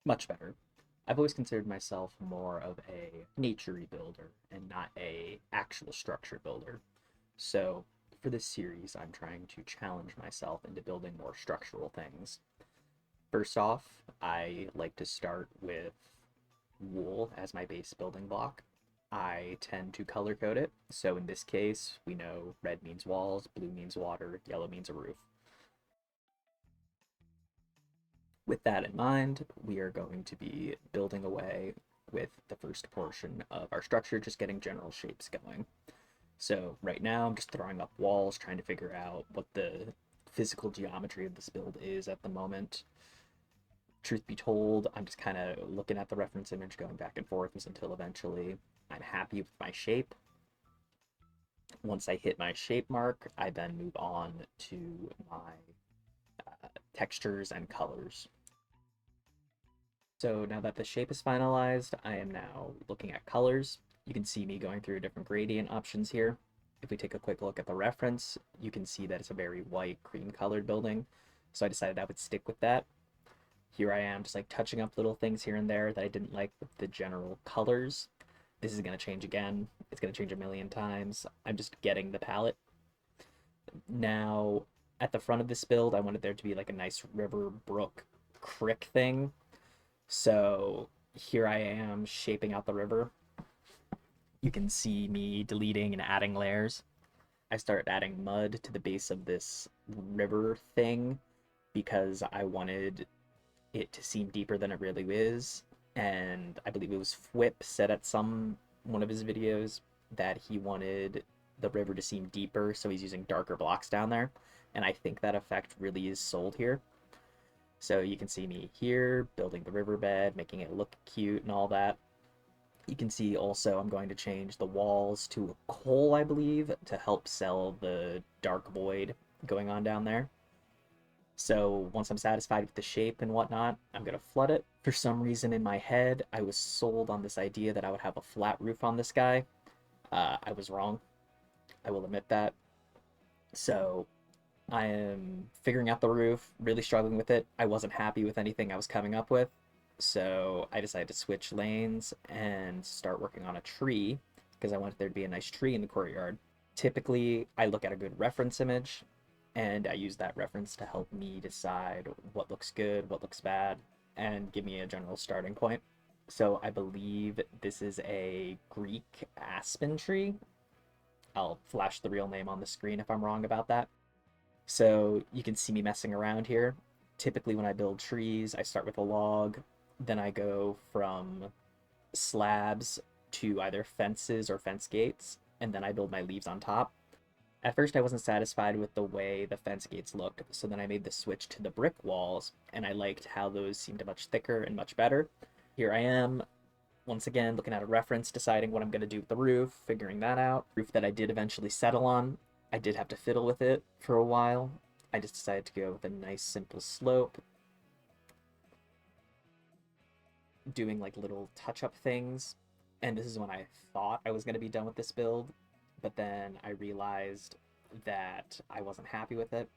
Much better. I've always considered myself more of a nature builder and not a actual structure builder. So for this series, I'm trying to challenge myself into building more structural things. First off, I like to start with wool as my base building block. I tend to color code it. So in this case, we know red means walls, blue means water, yellow means a roof. With that in mind, we are going to be building away with the first portion of our structure, just getting general shapes going. So right now I'm just throwing up walls, trying to figure out what the physical geometry of this build is at the moment. Truth be told, I'm just kind of looking at the reference image, going back and forth until eventually I'm happy with my shape. Once I hit my shape mark, I then move on to my textures and colors. So now that the shape is finalized, I am now looking at colors. You can see me going through different gradient options here. If we take a quick look at the reference, you can see that it's a very white, cream colored building. So I decided I would stick with that. Here I am just like touching up little things here and there that I didn't like with the general colors. This is going to change again. It's going to change a million times. I'm just getting the palette. Now, at the front of this build, I wanted there to be like a nice river, brook, creek thing. So here I am shaping out the river. You can see me deleting and adding layers. I started adding mud to the base of this river thing because I wanted it to seem deeper than it really is. And I believe it was Fwip said at one of his videos that he wanted the river to seem deeper, so he's using darker blocks down there. And I think that effect really is sold here. So you can see me here building the riverbed, making it look cute and all that. You can see also I'm going to change the walls to a coal, I believe, to help sell the dark void going on down there. So once I'm satisfied with the shape and whatnot, I'm going to flood it. For some reason in my head, I was sold on this idea that I would have a flat roof on this guy. I was wrong. I will admit that. So I am figuring out the roof, really struggling with it. I wasn't happy with anything I was coming up with. So I decided to switch lanes and start working on a tree because I wanted there to be a nice tree in the courtyard. Typically, I look at a good reference image and I use that reference to help me decide what looks good, what looks bad, and give me a general starting point. So I believe this is a Greek aspen tree. I'll flash the real name on the screen if I'm wrong about that. So you can see me messing around here. Typically when I build trees, I start with a log, then I go from slabs to either fences or fence gates, and then I build my leaves on top. At first I wasn't satisfied with the way the fence gates looked, so then I made the switch to the brick walls, and I liked how those seemed much thicker and much better. Here I am, once again, looking at a reference, deciding what I'm going to do with the roof, figuring that out. Roof that I did eventually settle on. I did have to fiddle with it for a while. I just decided to go with a nice simple slope, doing like little touch-up things. And this is when I thought I was going to be done with this build, but then I realized that I wasn't happy with it.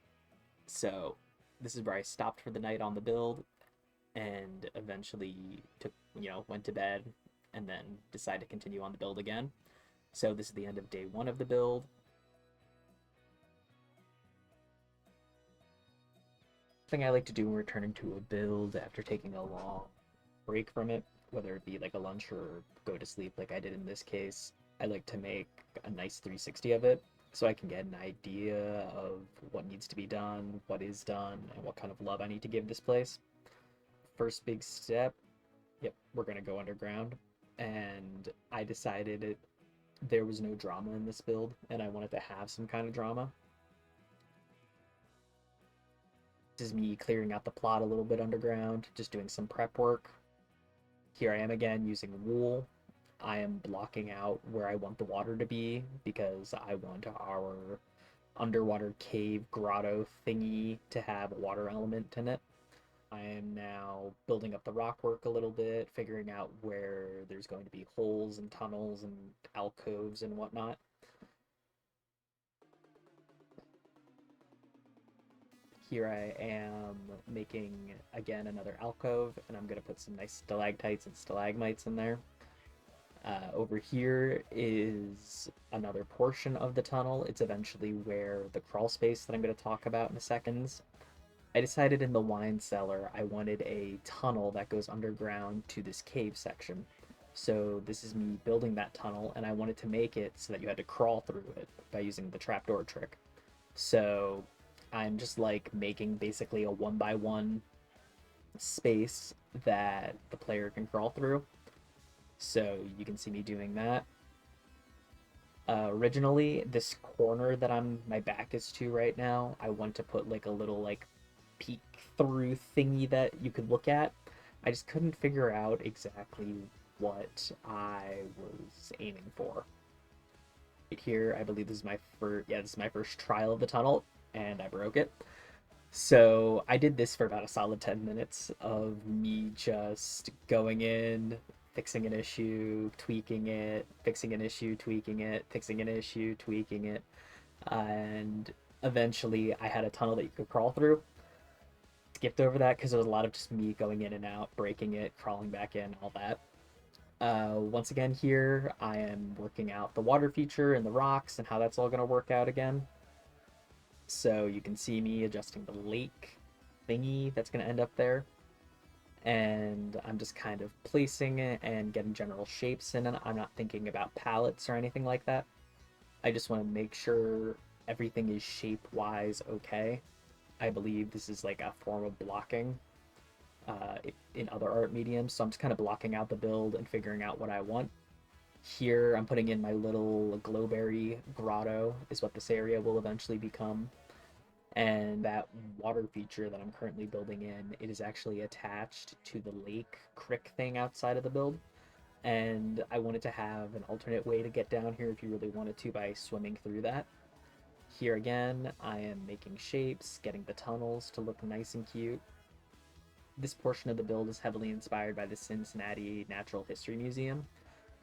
So this is where I stopped for the night on the build and eventually went to bed and then decided to continue on the build again. So this is the end of day one of the build. Thing I like to do when returning to a build after taking a long break from it, whether it be like a lunch or go to sleep like I did in this case, I like to make a nice 360 of it so I can get an idea of what needs to be done, what is done, and what kind of love I need to give this place. First big step, yep, we're gonna go underground. And I decided there was no drama in this build, and I wanted to have some kind of drama. This is me clearing out the plot a little bit underground, just doing some prep work. Here I am again using wool. I am blocking out where I want the water to be because I want our underwater cave grotto thingy to have a water element in it. I am now building up the rock work a little bit, figuring out where there's going to be holes and tunnels and alcoves and whatnot. here I am making, again, another alcove, and I'm going to put some nice stalactites and stalagmites in there. Over here is another portion of the tunnel. It's eventually where the crawl space that I'm going to talk about in a second. I decided in the wine cellar I wanted a tunnel that goes underground to this cave section. So this is me building that tunnel, and I wanted to make it so that you had to crawl through it by using the trapdoor trick. So I'm just like making basically a 1x1 space that the player can crawl through. So you can see me doing that. Originally, this corner that my back is to right now, I want to put like a little like peek through thingy that you could look at. I just couldn't figure out exactly what I was aiming for. Right here, I believe this is my first trial of the tunnel, and I broke it. So I did this for about a solid 10 minutes of me just going in, fixing an issue, tweaking it, fixing an issue, tweaking it, fixing an issue, tweaking it. And eventually I had a tunnel that you could crawl through. Skipped over that because it was a lot of just me going in and out, breaking it, crawling back in, all that. Once again here, I am working out the water feature and the rocks and how that's all going to work out again. So you can see me adjusting the lake thingy that's going to end up there. And I'm just kind of placing it and getting general shapes in it. I'm not thinking about palettes or anything like that. I just want to make sure everything is shape-wise okay. I believe this is like a form of blocking in other art mediums, so I'm just kind of blocking out the build and figuring out what I want. Here, I'm putting in my little glowberry grotto, is what this area will eventually become. And that water feature that I'm currently building in, it is actually attached to the lake crick thing outside of the build. And I wanted to have an alternate way to get down here if you really wanted to by swimming through that. Here again, I am making shapes, getting the tunnels to look nice and cute. This portion of the build is heavily inspired by the Cincinnati Natural History Museum,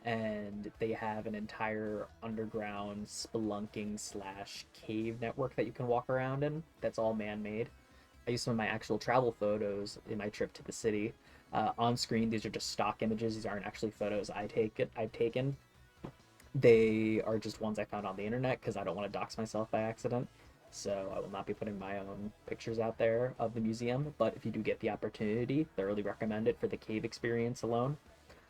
and they have an entire underground spelunking slash cave network that you can walk around in that's all man-made. I used some of my actual travel photos in my trip to the city. On screen, these are just stock images. These aren't actually photos I've taken. They are just ones I found on the internet because I don't want to dox myself by accident. So I will not be putting my own pictures out there of the museum, but if you do get the opportunity, thoroughly recommend it for the cave experience alone.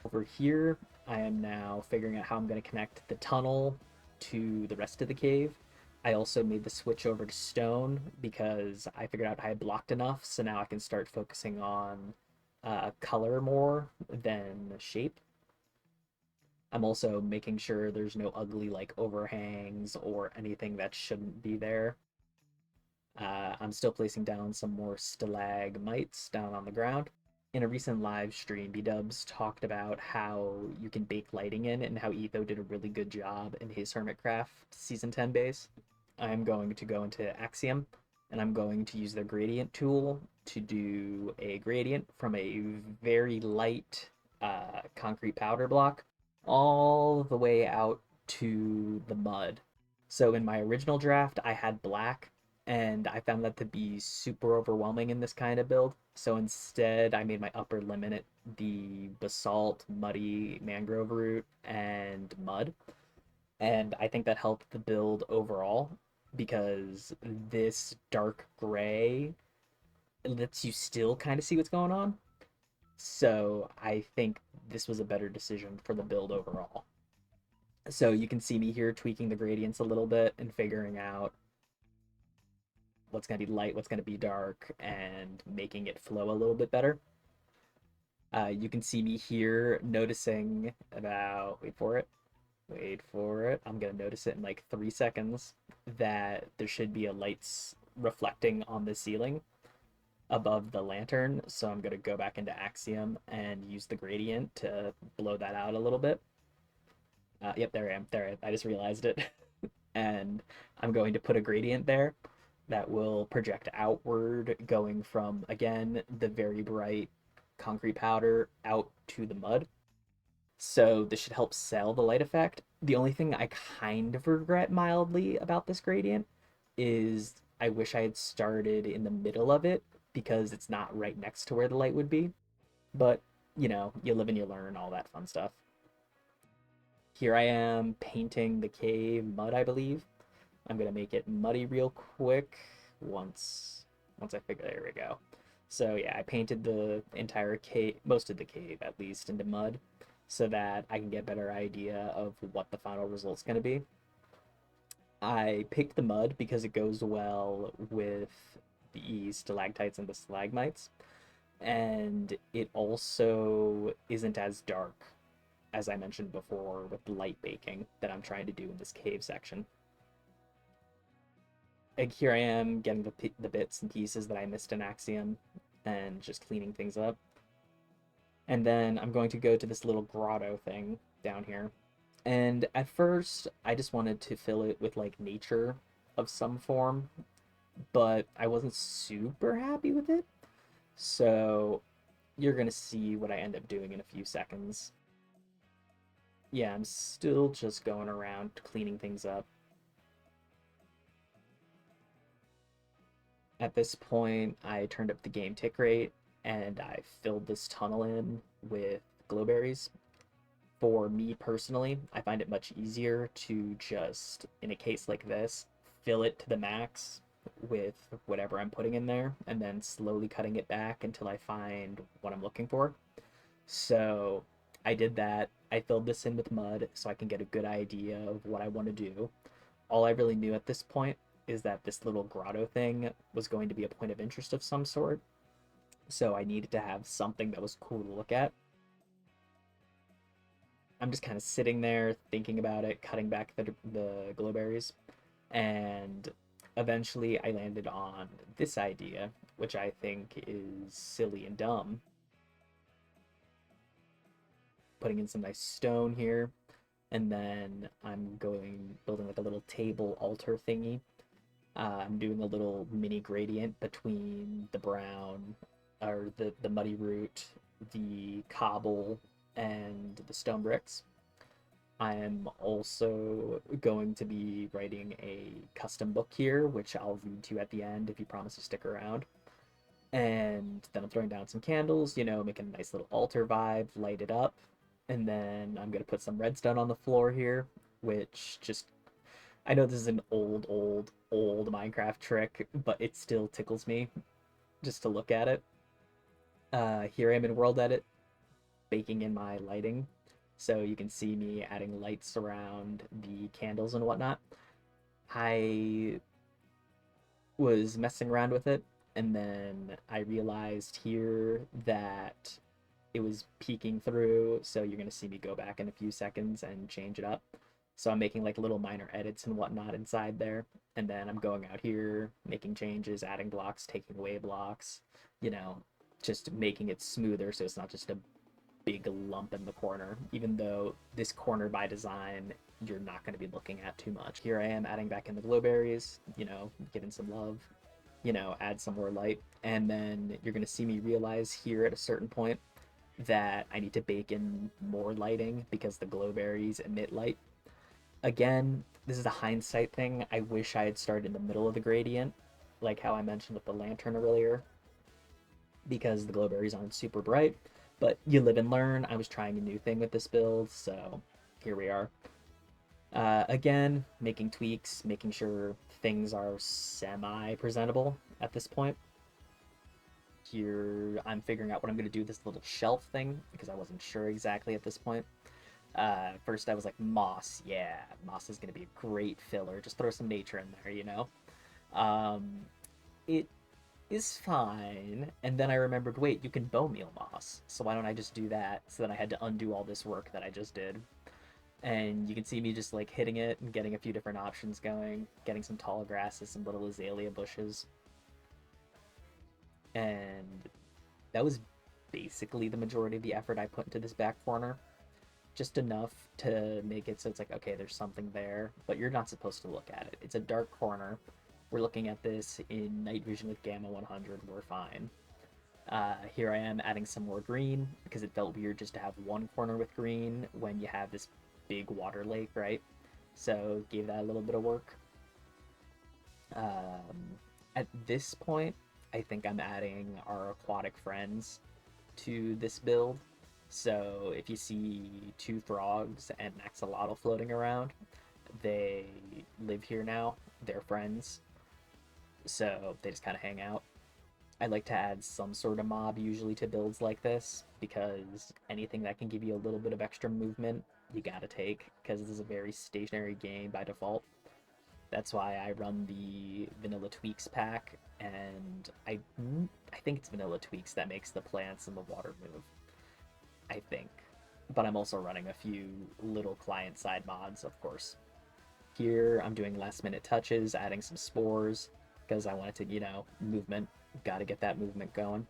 Over here, I am now figuring out how I'm going to connect the tunnel to the rest of the cave. I also made the switch over to stone because I figured out I had blocked enough, so now I can start focusing on color more than shape. I'm also making sure there's no ugly like overhangs or anything that shouldn't be there. I'm still placing down some more stalagmites down on the ground. In a recent live stream, B-Dubs talked about how you can bake lighting in and how Etho did a really good job in his Hermitcraft Season 10 base. I'm going to go into Axiom, and I'm going to use the gradient tool to do a gradient from a very light concrete powder block all the way out to the mud. So in my original draft, I had black, and I found that to be super overwhelming in this kind of build. So instead, I made my upper limit the basalt, muddy mangrove root, and mud. And I think that helped the build overall because this dark gray lets you still kind of see what's going on. So I think this was a better decision for the build overall. So you can see me here tweaking the gradients a little bit and figuring out what's going to be light, what's going to be dark, and making it flow a little bit better. You can see me here noticing about, wait for it, I'm going to notice it in like 3 seconds, that there should be a lights reflecting on the ceiling above the lantern. So I'm going to go back into Axiom and use the gradient to blow that out a little bit. Yep, there I am. I just realized it. And I'm going to put a gradient there that will project outward, going from, again, the very bright concrete powder out to the mud. So this should help sell the light effect. The only thing I kind of regret mildly about this gradient is I wish I had started in the middle of it because it's not right next to where the light would be. But, you live and you learn, all that fun stuff. Here I am painting the cave mud, I believe. I'm gonna make it muddy real quick once I figure, there we go. So yeah, I painted the entire cave, most of the cave at least, into mud so that I can get a better idea of what the final result's gonna be. I picked the mud because it goes well with the stalactites and the stalagmites, and it also isn't as dark as I mentioned before with light baking that I'm trying to do in this cave section. And here I am getting the bits and pieces that I missed in Axiom and just cleaning things up. And then I'm going to go to this little grotto thing down here. And at first, I just wanted to fill it with like nature of some form, but I wasn't super happy with it. So you're going to see what I end up doing in a few seconds. Yeah, I'm still just going around cleaning things up. At this point, I turned up the game tick rate and I filled this tunnel in with glowberries. For me personally, I find it much easier to just, in a case like this, fill it to the max with whatever I'm putting in there and then slowly cutting it back until I find what I'm looking for. So I did that. I filled this in with mud so I can get a good idea of what I want to do. All I really knew at this point is that this little grotto thing was going to be a point of interest of some sort. So I needed to have something that was cool to look at. I'm just kind of sitting there thinking about it, cutting back the glowberries, and eventually I landed on this idea, which I think is silly and dumb. Putting in some nice stone here, and then I'm building like a little table altar thingy. I'm doing a little mini gradient between the brown, or the muddy root, the cobble, and the stone bricks. I am also going to be writing a custom book here, which I'll read to you at the end if you promise to stick around. And then I'm throwing down some candles, making a nice little altar vibe, light it up. And then I'm going to put some redstone on the floor here, which just, I know this is an old Minecraft trick, but it still tickles me just to look at it. Here I am in World Edit, baking in my lighting. So you can see me adding lights around the candles and whatnot. I was messing around with it, and then I realized here that it was peeking through, so you're going to see me go back in a few seconds and change it up. So I'm making like little minor edits and whatnot inside there, and then I'm going out here, making changes, adding blocks, taking away blocks, you know, just making it smoother so it's not just a big lump in the corner, even though this corner by design you're not going to be looking at too much. Here I am adding back in the glowberries, giving some love, add some more light. And then you're going to see me realize here at a certain point that I need to bake in more lighting because the glowberries emit light. Again, this is a hindsight thing. I wish I had started in the middle of the gradient, like how I mentioned with the lantern earlier, because the glowberries aren't super bright. But you live and learn. I was trying a new thing with this build, so here we are. Again, making tweaks, making sure things are semi-presentable at this point. Here, I'm figuring out what I'm going to do with this little shelf thing, because I wasn't sure exactly at this point. First I was like, moss, yeah, moss is going to be a great filler. Just throw some nature in there. It is fine. And then I remembered, wait, you can bone meal moss. So why don't I just do that? So then I had to undo all this work that I just did. And you can see me just like hitting it and getting a few different options going, getting some tall grasses, some little azalea bushes. And that was basically the majority of the effort I put into this back corner. Just enough to make it so it's like, okay, there's something there, but you're not supposed to look at it. It's a dark corner. We're looking at this in night vision with gamma 100. We're fine. Here I am adding some more green because it felt weird just to have one corner with green when you have this big water lake, right? So gave that a little bit of work. At this point, I think I'm adding our aquatic friends to this build. So if you see two frogs and an axolotl floating around, they live here now. They're friends, so they just kind of hang out. I like to add some sort of mob usually to builds like this because anything that can give you a little bit of extra movement, you gotta take because this is a very stationary game by default. That's why I run the Vanilla Tweaks pack, and I think it's Vanilla Tweaks that makes the plants and the water move. I think, but I'm also running a few little client-side mods, of course. Here, I'm doing last-minute touches, adding some spores because I wanted to, movement. Got to get that movement going.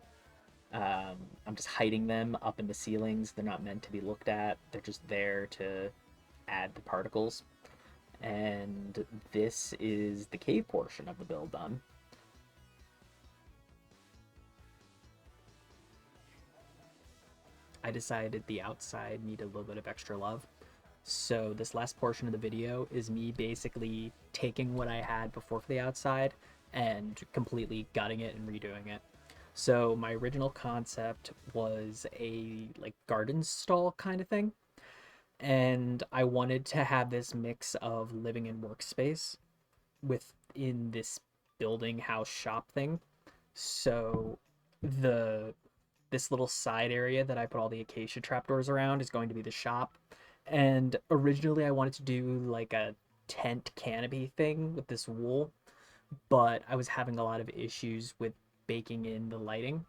I'm just hiding them up in the ceilings. They're not meant to be looked at. They're just there to add the particles. And this is the cave portion of the build done. I decided the outside needed a little bit of extra love. So this last portion of the video is me basically taking what I had before for the outside and completely gutting it and redoing it. So my original concept was a like garden stall kind of thing. And I wanted to have this mix of living and workspace within this building house shop thing. So the this little side area that I put all the acacia trapdoors around is going to be the shop. And originally I wanted to do like a tent canopy thing with this wool, but I was having a lot of issues with baking in the lighting.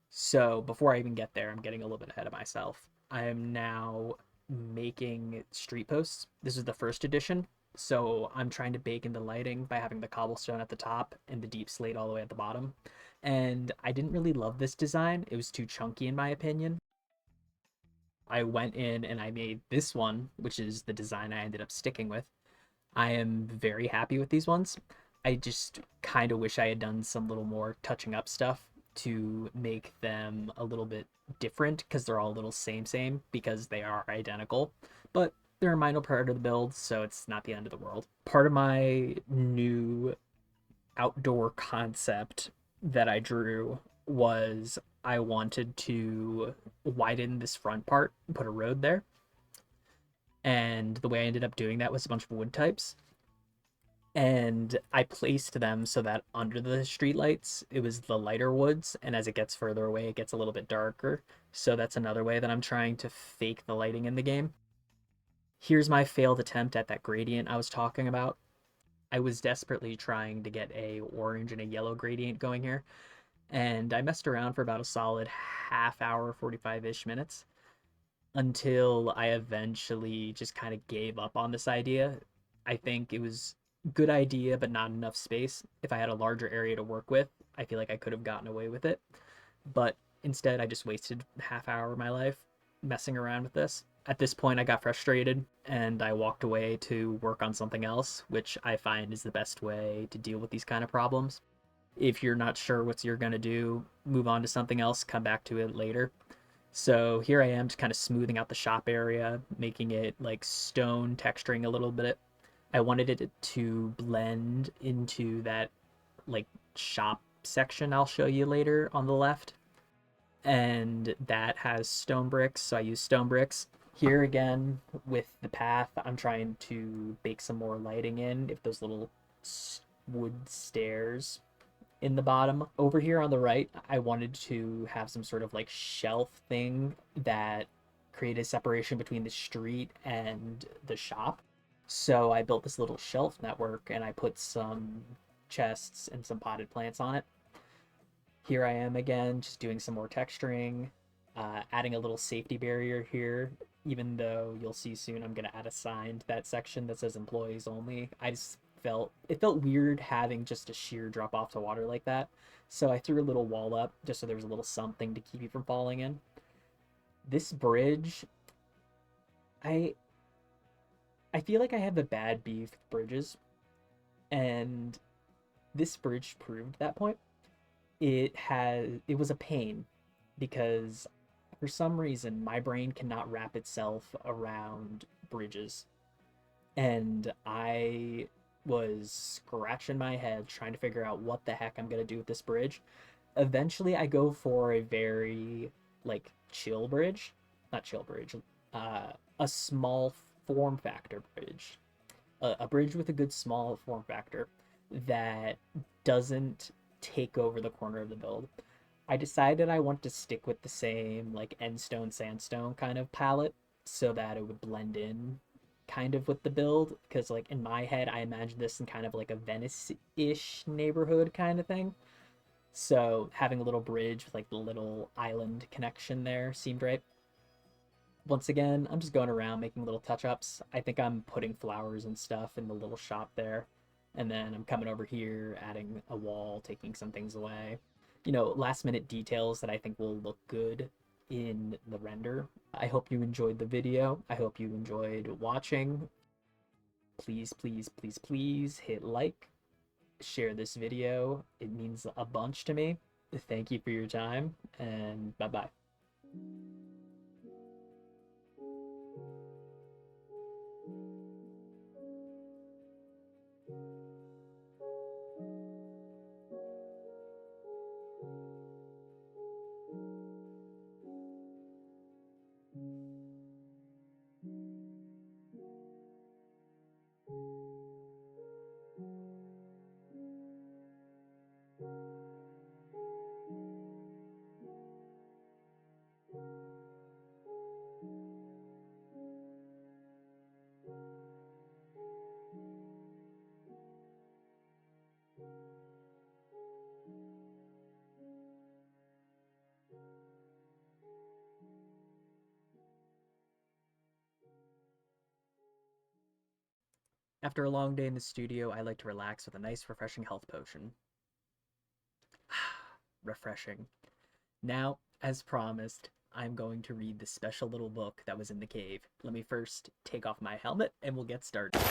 So before I even get there, I'm getting a little bit ahead of myself. I am now making street posts. This is the first edition. So I'm trying to bake in the lighting by having the cobblestone at the top and the deep slate all the way at the bottom. And I didn't really love this design. It was too chunky in my opinion. I went in and I made this one, which is the design I ended up sticking with. I am very happy with these ones. I just kind of wish I had done some little more touching up stuff to make them a little bit different because they're all a little same because they are identical, but they're a minor part of the build, so it's not the end of the world. Part of my new outdoor concept that I drew was I wanted to widen this front part, put a road there. And the way I ended up doing that was a bunch of wood types. And I placed them so that under the streetlights, it was the lighter woods. And as it gets further away, it gets a little bit darker. So that's another way that I'm trying to fake the lighting in the game. Here's my failed attempt at that gradient I was talking about. I was desperately trying to get a orange and a yellow gradient going here. And I messed around for about a solid half hour, 45-ish minutes, until I eventually just kind of gave up on this idea. I think it was a good idea, but not enough space. If I had a larger area to work with, I feel like I could have gotten away with it. But instead, I just wasted half hour of my life messing around with this. At this point, I got frustrated and I walked away to work on something else, which I find is the best way to deal with these kind of problems. If you're not sure what you're going to do, move on to something else, come back to it later. So here I am just kind of smoothing out the shop area, making it like stone texturing a little bit. I wanted it to blend into that like shop section I'll show you later on the left. And that has stone bricks, so I use stone bricks. Here again, with the path, I'm trying to bake some more lighting in, if those little wood stairs in the bottom. Over here on the right, I wanted to have some sort of like shelf thing that created separation between the street and the shop. So I built this little shelf network and I put some chests and some potted plants on it. Here I am again, just doing some more texturing, adding a little safety barrier here, even though you'll see soon I'm going to add a sign to that section that says employees only. It felt weird having just a sheer drop off to water like that. So I threw a little wall up just so there was a little something to keep you from falling in. This bridge, I feel like I have a bad beef with bridges, and this bridge proved that point. It was a pain because for some reason my brain cannot wrap itself around bridges, and I was scratching my head trying to figure out what the heck I'm gonna do with this bridge. Eventually, I go for a very like chill bridge, not chill bridge, a small form factor bridge, a bridge with a good small form factor that doesn't take over the corner of the build. I decided I want to stick with the same like end stone sandstone kind of palette so that it would blend in kind of with the build, because like in my head I imagine this in kind of like a Venice-ish neighborhood kind of thing. So having a little bridge with like the little island connection there seemed right. Once again, I'm just going around making little touch-ups. I think I'm putting flowers and stuff in the little shop there. And then I'm coming over here, adding a wall, taking some things away. You know, last minute details that I think will look good in the render. I hope you enjoyed the video. I hope you enjoyed watching. Please, please, please, please hit like, share this video. It means a bunch to me. Thank you for your time, and bye-bye. After a long day in the studio, I like to relax with a nice, refreshing health potion. Refreshing. Now, as promised, I'm going to read the special little book that was in the cave. Let me first take off my helmet and we'll get started.